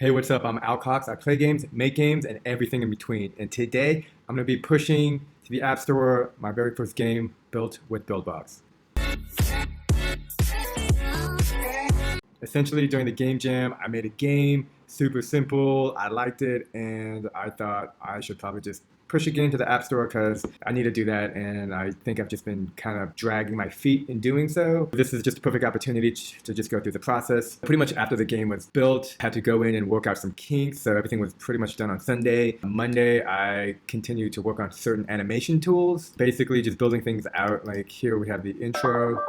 Hey, what's up? I'm Al Cox. I play games, make games, and everything in between. And today, I'm going to be pushing to the App Store my very first game built with Buildbox. Essentially, during the game jam, I made a game, super simple. I liked it, and I thought I should probably just push a game to the App Store because I need to do that, and I think I've just been kind of dragging my feet in doing so. This is just a perfect opportunity to just go through the process. Pretty much after the game was built, had to go in and work out some kinks, so everything was pretty much done on Sunday. Monday, I continued to work on certain animation tools, basically just building things out. Like here we have the intro,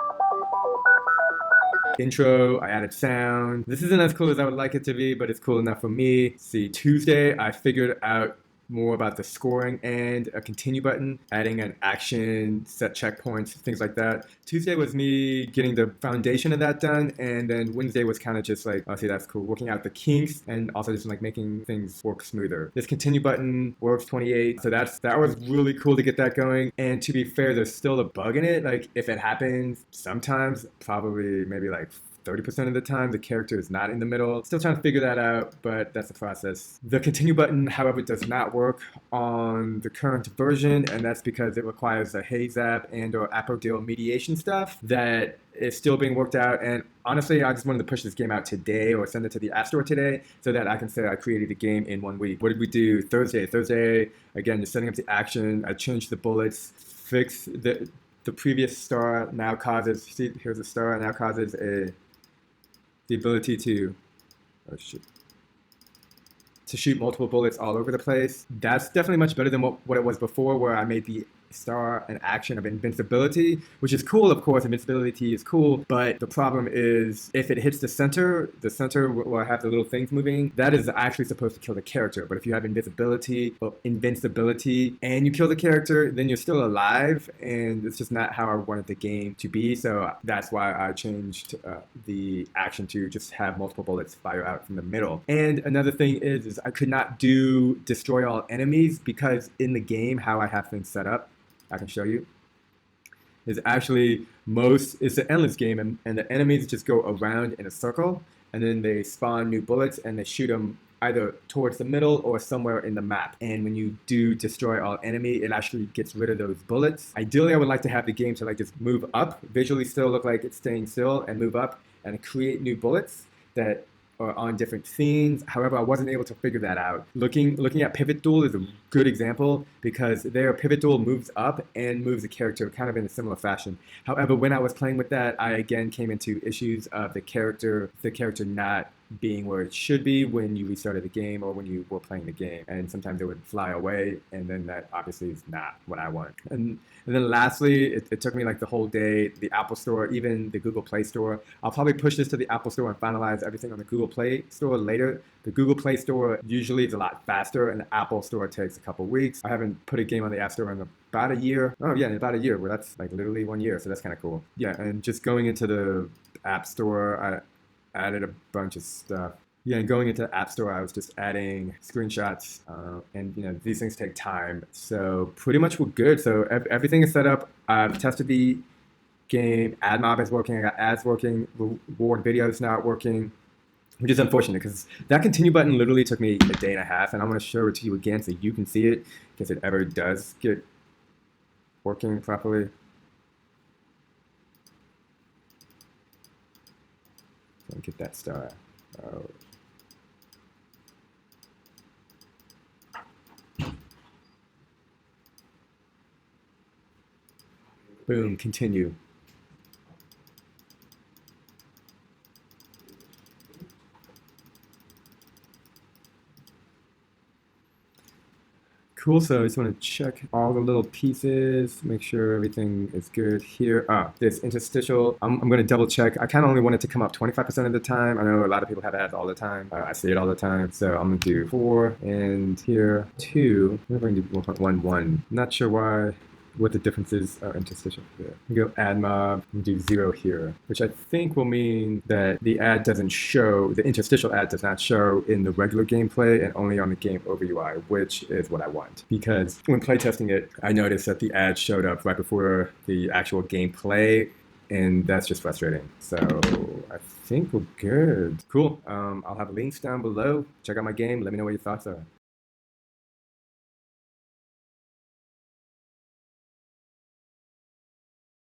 I added sound. This isn't as cool as I would like it to be, but it's cool enough for me. See, Tuesday, I figured out more about the scoring and a continue button, adding an action, set checkpoints, things like that. Tuesday was me getting the foundation of that done, and then Wednesday was kind of just like, oh, see, that's cool, working out the kinks and also just like making things work smoother. This continue button works 28, so that was really cool to get that going. And to be fair, there's still a bug in it. Like if it happens sometimes, probably maybe like 30% of the time, the character is not in the middle. Still trying to figure that out, but that's the process. The continue button, however, does not work on the current version, and that's because it requires a Haze app and or Appstore mediation stuff that is still being worked out. And honestly, I just wanted to push this game out today or send it to the App Store today so that I can say I created a game in 1 week. What did we do Thursday, again, just setting up the action. I changed the bullets, fixed the previous star now causes, see, here's a star, now causes the ability to shoot multiple bullets all over the place. That's definitely much better than what it was before, where I made the star an action of invincibility, which is cool, of course. Invincibility is cool, but the problem is if it hits the center will have the little things moving. That is actually supposed to kill the character, but if you have invincibility and you kill the character, then you're still alive, and it's just not how I wanted the game to be. So that's why I changed the action to just have multiple bullets fire out from the middle. And another thing is I could not do destroy all enemies because in the game, how I have things set up, I can show you, is actually it's an endless game, and the enemies just go around in a circle, and then they spawn new bullets and they shoot them either towards the middle or somewhere in the map. And when you do destroy all enemy, it actually gets rid of those bullets. Ideally, I would like to have the game to like just move up, visually still look like it's staying still, and move up and create new bullets that or on different scenes. However, I wasn't able to figure that out. Looking at Pivot Duel is a good example because their Pivot Duel moves up and moves the character kind of in a similar fashion. However, when I was playing with that, I again came into issues of the character not being where it should be when you restarted the game or when you were playing the game, and sometimes it would fly away, and then that obviously is not what I want. And then lastly, it took me like the whole day, the Apple Store, even the Google Play Store. I'll probably push this to the Apple Store and finalize everything on the Google Play Store later. The Google Play Store usually is a lot faster, and the Apple Store takes a couple weeks. I haven't put a game on the App Store in about a year. Oh yeah, in about a year, well that's like literally 1 year, so that's kind of cool. Yeah, and just going into the App Store, I added a bunch of stuff. Yeah, and going into the App Store, I was just adding screenshots, and you know these things take time. So pretty much we're good. So everything is set up. I've tested the game. AdMob is working. I got ads working. Reward videos now working, which is unfortunate because that continue button literally took me a day and a half, and I'm going to show it to you again so you can see it, in case it ever does get working properly. Get that star. Oh. Boom, continue. Cool, so I just want to check all the little pieces, make sure everything is good here. This interstitial, I'm going to double check. I kind of only want it to come up 25% of the time. I know a lot of people have ads all the time. I see it all the time. So I'm going to do 4 and here 2. I'm going to do 1.11. Not sure why. What the differences are interstitial here. We go add mob and do 0 here, which I think will mean that the ad doesn't show, the interstitial ad does not show in the regular gameplay and only on the game over UI, which is what I want. Because when playtesting it, I noticed that the ad showed up right before the actual gameplay, and that's just frustrating. So I think we're good. Cool. I'll have links down below. Check out my game. Let me know what your thoughts are.